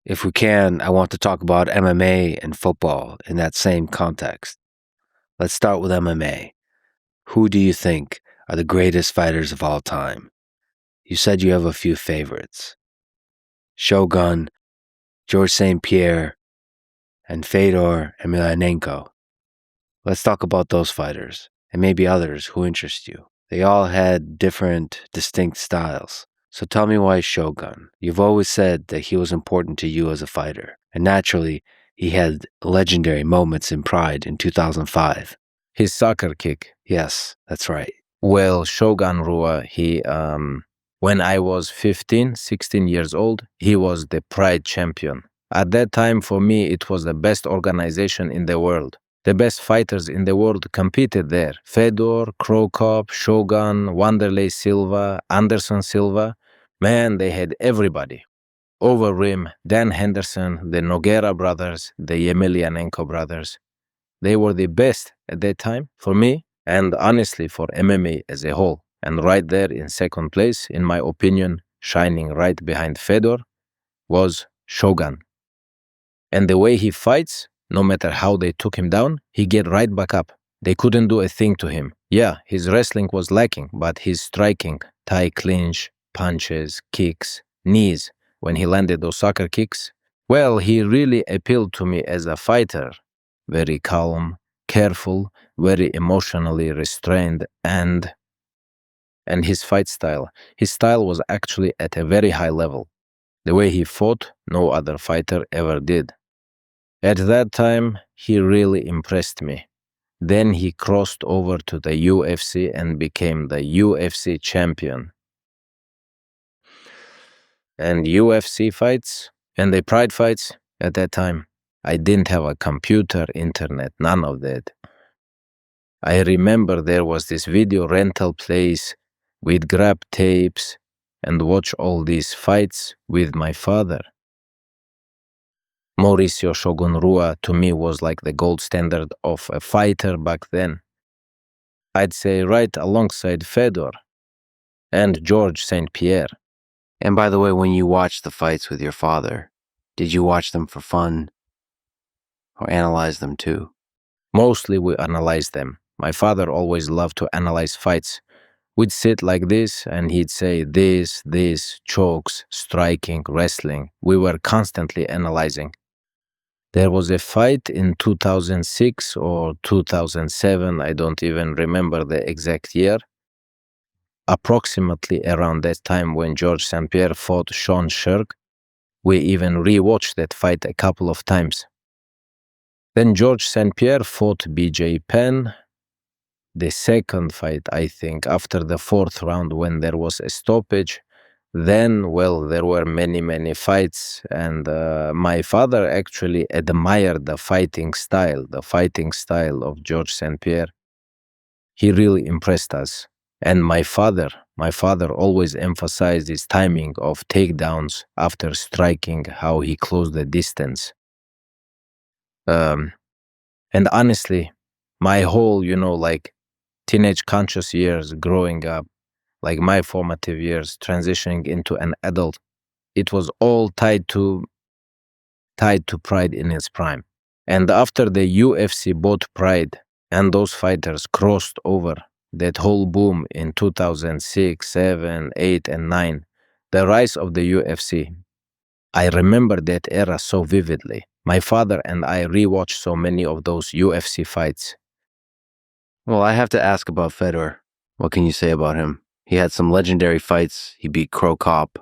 If we can, I want to talk about MMA and football in that same context. Let's start with MMA. Who do you think are the greatest fighters of all time? You said you have a few favorites. Shogun, George St. Pierre, and Fedor Emelianenko. Let's talk about those fighters, and maybe others who interest you. They all had different, distinct styles. So tell me why Shogun. You've always said that he was important to you as a fighter, and naturally, he had legendary moments in Pride in 2005. His soccer kick. Yes, that's right. Well, Shogun Rua, when I was 15, 16 years old, he was the Pride champion. At that time, for me, it was the best organization in the world. The best fighters in the world competed there. Fedor, Krokop, Shogun, Wanderlei Silva, Anderson Silva. Man, they had everybody. Overeem, Dan Henderson, the Nogueira brothers, the Emelianenko brothers. They were the best at that time for me and honestly for MMA as a whole. And right there in second place, in my opinion, shining right behind Fedor, was Shogun. And the way he fights, no matter how they took him down, he get right back up. They couldn't do a thing to him. Yeah, his wrestling was lacking, but his striking, tie clinch, punches, kicks, knees, when he landed those soccer kicks, well, he really appealed to me as a fighter. Very calm, careful, very emotionally restrained, and his fight style. His style was actually at a very high level. The way he fought, no other fighter ever did. At that time, he really impressed me. Then he crossed over to the UFC and became the UFC champion. And UFC fights and the Pride fights at that time, I didn't have a computer, internet, none of that. I remember there was this video rental place. We'd grab tapes and watch all these fights with my father. Mauricio Shogun Rua to me was like the gold standard of a fighter back then. I'd say right alongside Fedor and George St. Pierre. And by the way, when you watched the fights with your father, did you watch them for fun or analyze them too? Mostly we analyzed them. My father always loved to analyze fights. We'd sit like this and he'd say this, chokes, striking, wrestling. We were constantly analyzing. There was a fight in 2006 or 2007, I don't even remember the exact year. Approximately around that time when George St. Pierre fought Sean Shirk, we even rewatched that fight a couple of times. Then George St. Pierre fought BJ Penn. The second fight, I think, after the fourth round when there was a stoppage. Then, well, there were many fights, and my father actually admired the fighting style of George St. Pierre. He really impressed us. And my father always emphasized his timing of takedowns after striking, how he closed the distance. And honestly, my whole, teenage conscious years growing up, like my formative years transitioning into an adult, it was all tied to Pride in its prime. And after the UFC bought Pride and those fighters crossed over, that whole boom in 2006, 7, 8, and 9, the rise of the UFC, I remember that era so vividly. My father and I rewatched so many of those UFC fights. Well, I have to ask about Fedor. What can you say about him? He had some legendary fights. He beat Krokop,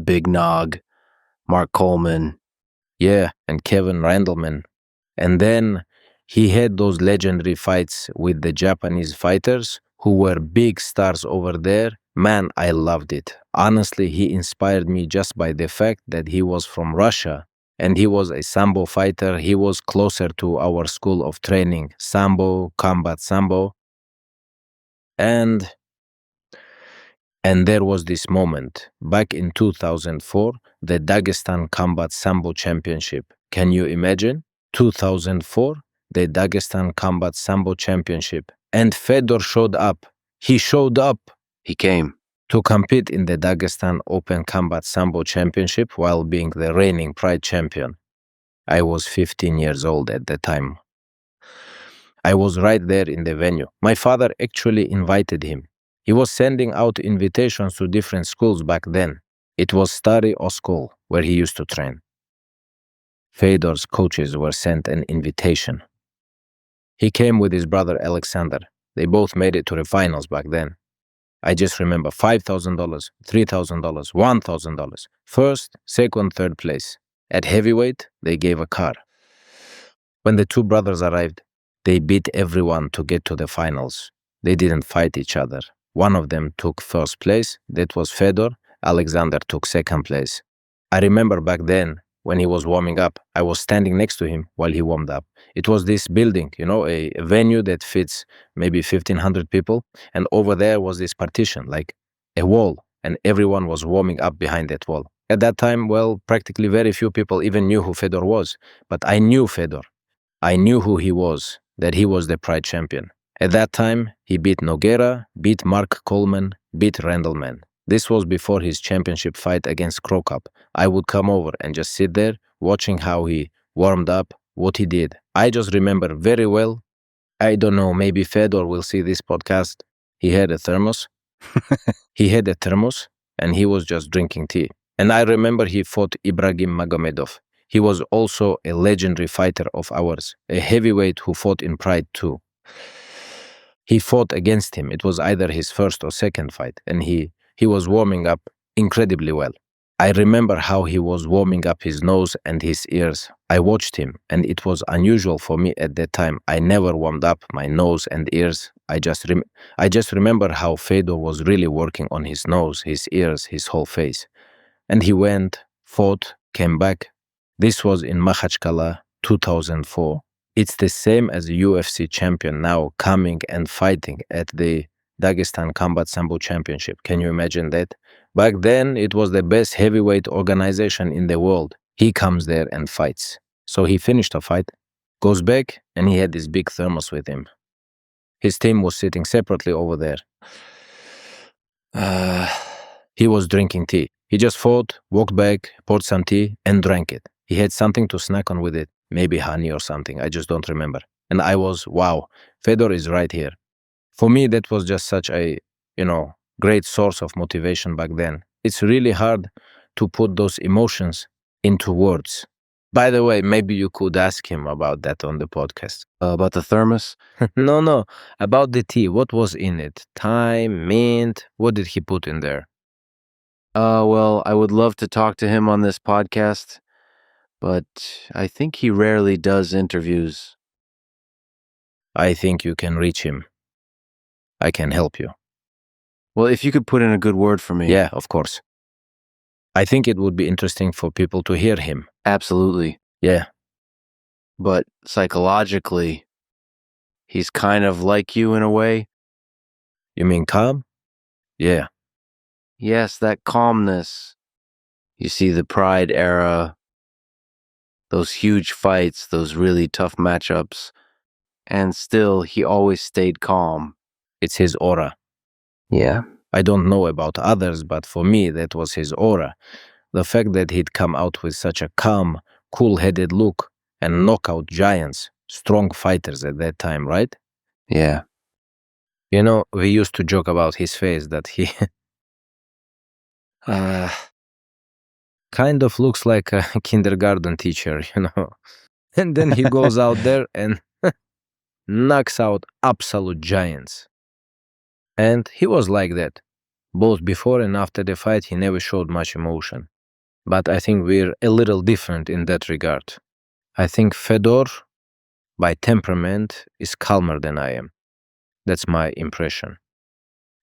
Big Nog, Mark Coleman. Yeah, and Kevin Randleman. And then he had those legendary fights with the Japanese fighters who were big stars over there. Man, I loved it. Honestly, he inspired me just by the fact that he was from Russia and he was a Sambo fighter. He was closer to our school of training, Sambo, combat Sambo. And there was this moment, back in 2004, the Dagestan Combat Sambo Championship. Can you imagine? 2004, the Dagestan Combat Sambo Championship. And Fedor showed up. He showed up. He came. to compete in the Dagestan Open Combat Sambo Championship while being the reigning Pride champion. I was 15 years old at the time. I was right there in the venue. My father actually invited him. He was sending out invitations to different schools back then. It was Stary Oskol, where he used to train. Fedor's coaches were sent an invitation. He came with his brother Alexander. They both made it to the finals back then. I just remember $5,000, $3,000, $1,000. First, second, third place. At heavyweight, they gave a car. When the two brothers arrived, they beat everyone to get to the finals. They didn't fight each other. One of them took first place, that was Fedor. Alexander took second place. I remember back then, when he was warming up, I was standing next to him while he warmed up. It was this building, a venue that fits maybe 1,500 people. And over there was this partition, like a wall, and everyone was warming up behind that wall. At that time, well, practically very few people even knew who Fedor was. But I knew Fedor. I knew who he was, that he was the Pride champion. At that time, he beat Nogueira, beat Mark Coleman, beat Randleman. This was before his championship fight against Krokop. I would come over and just sit there, watching how he warmed up, what he did. I just remember very well. I don't know, maybe Fedor will see this podcast. He had a thermos. And he was just drinking tea. And I remember he fought Ibrahim Magomedov. He was also a legendary fighter of ours, a heavyweight who fought in Pride too. He fought against him. It was either his first or second fight, and he was warming up incredibly well. I remember how he was warming up his nose and his ears. I watched him, and it was unusual for me at that time. I never warmed up my nose and ears. I just remember how Fedor was really working on his nose, his ears, his whole face. And he went, fought, came back. This was in Makhachkala, 2004. It's the same as a UFC champion now coming and fighting at the Dagestan Combat Sambo Championship. Can you imagine that? Back then, it was the best heavyweight organization in the world. He comes there and fights. So he finished a fight, goes back, and he had this big thermos with him. His team was sitting separately over there. He was drinking tea. He just fought, walked back, poured some tea, and drank it. He had something to snack on with it, maybe honey or something, I just don't remember. And I was, wow, Fedor is right here. For me, that was just such a, great source of motivation back then. It's really hard to put those emotions into words. By the way, maybe you could ask him about that on the podcast. About the thermos? No, about the tea. What was in it? Thyme, mint? What did he put in there? Well, I would love to talk to him on this podcast, but I think he rarely does interviews. I think you can reach him. I can help you. Well, if you could put in a good word for me. Yeah, of course. I think it would be interesting for people to hear him. Absolutely. Yeah. But psychologically, he's kind of like you in a way. You mean calm? Yeah. Yes, that calmness. You see the Pride era, those huge fights, those really tough matchups, and still he always stayed calm. It's his aura. Yeah. I don't know about others, but for me, that was his aura. The fact that he'd come out with such a calm, cool-headed look and knock out giants, strong fighters at that time, right? Yeah. We used to joke about his face that he kind of looks like a kindergarten teacher, And then he goes out there and knocks out absolute giants. And he was like that. Both before and after the fight, he never showed much emotion. But I think we're a little different in that regard. I think Fedor, by temperament, is calmer than I am. That's my impression.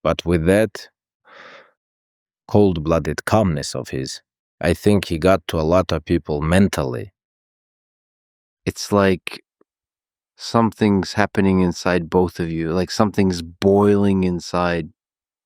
But with that cold-blooded calmness of his, I think he got to a lot of people mentally. It's like something's happening inside both of you, like something's boiling inside.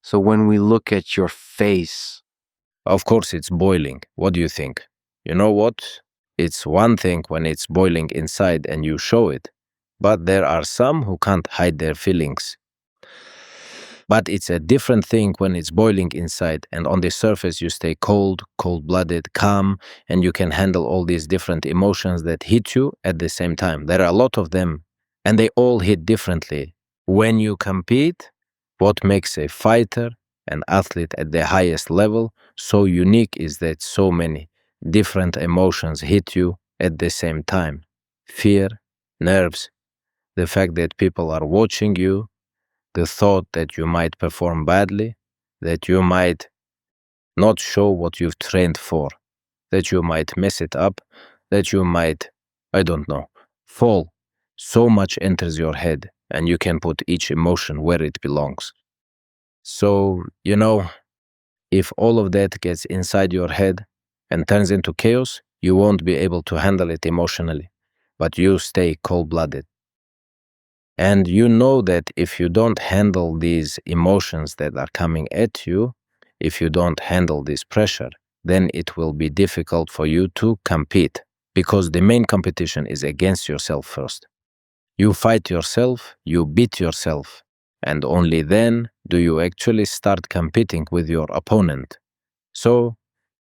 So when we look at your face... Of course it's boiling. What do you think? You know what? It's one thing when it's boiling inside and you show it, but there are some who can't hide their feelings. But it's a different thing when it's boiling inside, and on the surface you stay cold, cold-blooded, calm, and you can handle all these different emotions that hit you at the same time. There are a lot of them, and they all hit differently. When you compete, what makes a fighter, an athlete at the highest level, so unique is that so many different emotions hit you at the same time. Fear, nerves, the fact that people are watching you, the thought that you might perform badly, that you might not show what you've trained for, that you might mess it up, that you might, I don't know, fall. So much enters your head, and you can put each emotion where it belongs. So, if all of that gets inside your head and turns into chaos, you won't be able to handle it emotionally, but you stay cold blooded. And you know that if you don't handle these emotions that are coming at you, if you don't handle this pressure, then it will be difficult for you to compete, because the main competition is against yourself first. You fight yourself, you beat yourself, and only then do you actually start competing with your opponent. So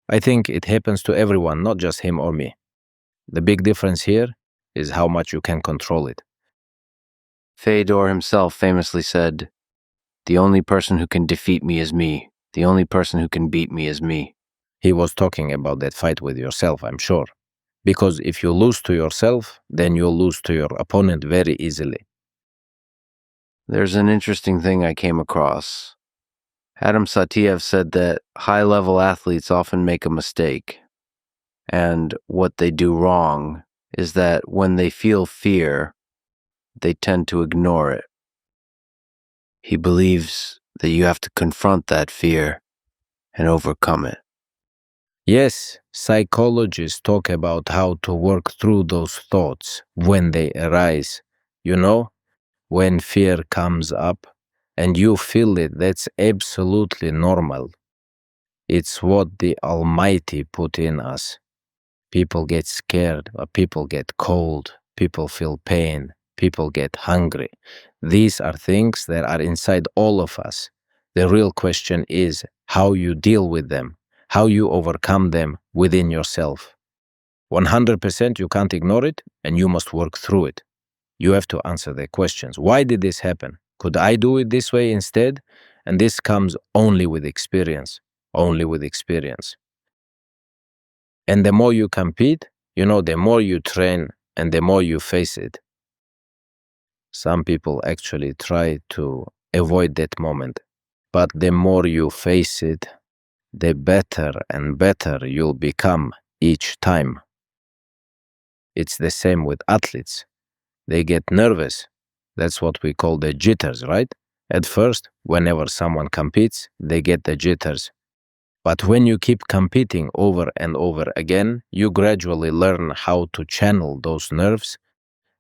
I think it happens to everyone, not just him or me. The big difference here is how much you can control it. Fedor himself famously said, "The only person who can defeat me is me. The only person who can beat me is me." He was talking about that fight with yourself, I'm sure. Because if you lose to yourself, then you'll lose to your opponent very easily. There's an interesting thing I came across. Adam Satiev said that high-level athletes often make a mistake, and what they do wrong is that when they feel fear, they tend to ignore it. He believes that you have to confront that fear and overcome it. Yes, psychologists talk about how to work through those thoughts when they arise. When fear comes up and you feel it, that's absolutely normal. It's what the Almighty put in us. People get scared, people get cold, people feel pain, people get hungry. These are things that are inside all of us. The real question is how you deal with them, how you overcome them within yourself. 100% you can't ignore it, and you must work through it. You have to answer the questions. Why did this happen? Could I do it this way instead? And this comes only with experience, only with experience. And the more you compete, the more you train and the more you face it. Some people actually try to avoid that moment, but the more you face it, the better and better you'll become each time. It's the same with athletes. They get nervous. That's what we call the jitters, right? At first, whenever someone competes, they get the jitters. But when you keep competing over and over again, you gradually learn how to channel those nerves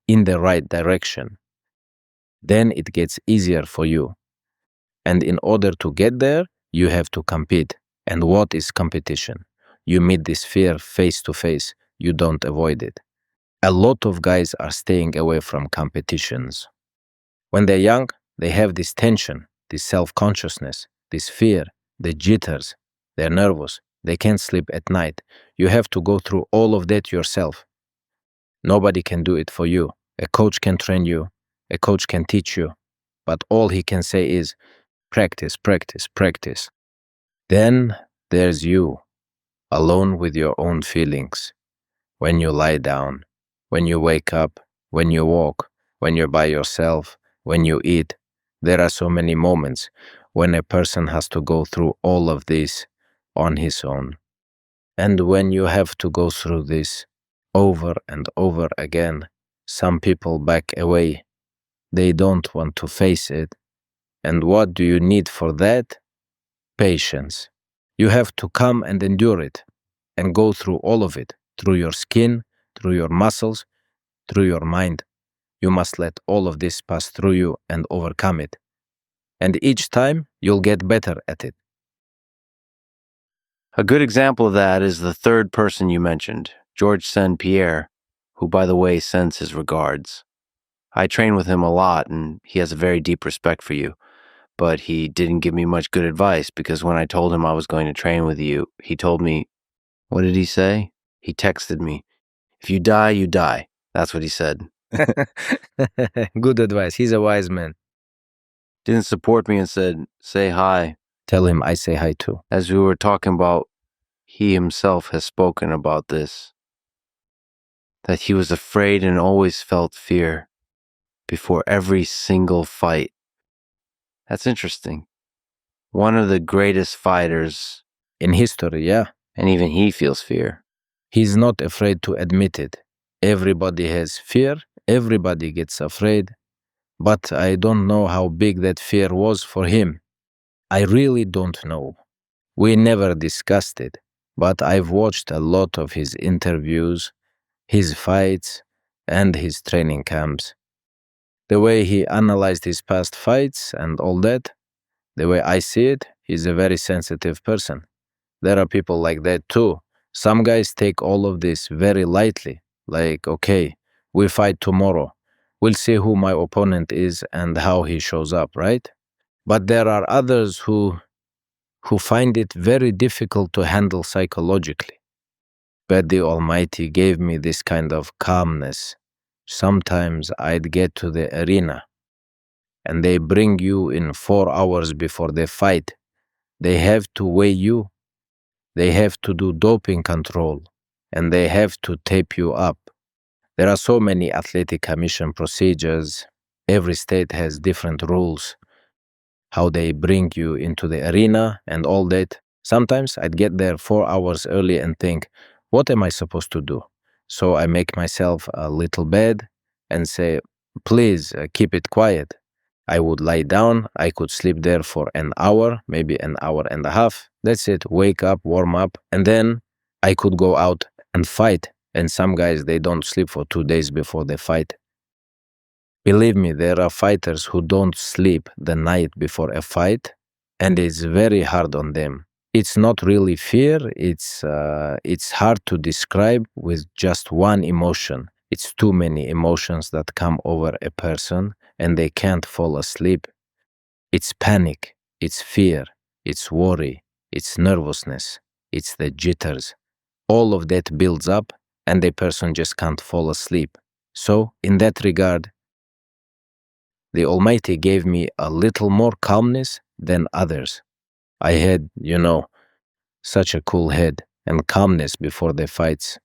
in the right direction. Then it gets easier for you. And in order to get there, you have to compete. And what is competition? You meet this fear face to face. You don't avoid it. A lot of guys are staying away from competitions. When they're young, they have this tension, this self-consciousness, this fear, the jitters. They're nervous. They can't sleep at night. You have to go through all of that yourself. Nobody can do it for you. A coach can train you. A coach can teach you. But all he can say is, practice, practice, practice. Then there's you, alone with your own feelings. When you lie down, when you wake up, when you walk, when you're by yourself, when you eat. There are so many moments when a person has to go through all of this on his own. And when you have to go through this over and over again, some people back away. They don't want to face it. And what do you need for that? Patience. You have to come and endure it and go through all of it, through your skin, through your muscles, through your mind. You must let all of this pass through you and overcome it. And each time, you'll get better at it. A good example of that is the third person you mentioned, George St. Pierre, who, by the way, sends his regards. I train with him a lot, and he has a very deep respect for you. but he didn't give me much good advice because when I told him I was going to train with you, he told me, what did he say? He texted me, if you die, you die. That's what he said. Good advice. He's a wise man. Didn't support me and said, say hi. Tell him I say hi too. As we were talking about, he himself has spoken about this, that he was afraid and always felt fear before every single fight. That's interesting. One of the greatest fighters in history, yeah. And even he feels fear. He's not afraid to admit it. Everybody has fear, everybody gets afraid, but I don't know how big that fear was for him. I really don't know. We never discussed it, but I've watched a lot of his interviews, his fights, and his training camps. The way he analyzed his past fights and all that, the way I see it, he's a very sensitive person. There are people like that too. Some guys take all of this very lightly, like, okay, we fight tomorrow. We'll see who my opponent is and how he shows up, right? But there are others who find it very difficult to handle psychologically. But the Almighty gave me this kind of calmness. Sometimes I'd get to the arena and they bring you in 4 hours before the fight. They have to weigh you. They have to do doping control and they have to tape you up. There are so many athletic commission procedures. Every state has different rules, how they bring you into the arena and all that. Sometimes I'd get there 4 hours early and think, what am I supposed to do? So I make myself a little bed and say, please keep it quiet. I would lie down, I could sleep there for an hour, maybe an hour and a half. That's it, wake up, warm up, and then I could go out and fight. And some guys, they don't sleep for 2 days before they fight. Believe me, there are fighters who don't sleep the night before a fight, and it's very hard on them. It's not really fear, it's hard to describe with just one emotion. It's too many emotions that come over a person and they can't fall asleep. It's panic, it's fear, it's worry, it's nervousness, it's the jitters. All of that builds up and the person just can't fall asleep. So, in that regard, the Almighty gave me a little more calmness than others. I had, such a cool head and calmness before the fights.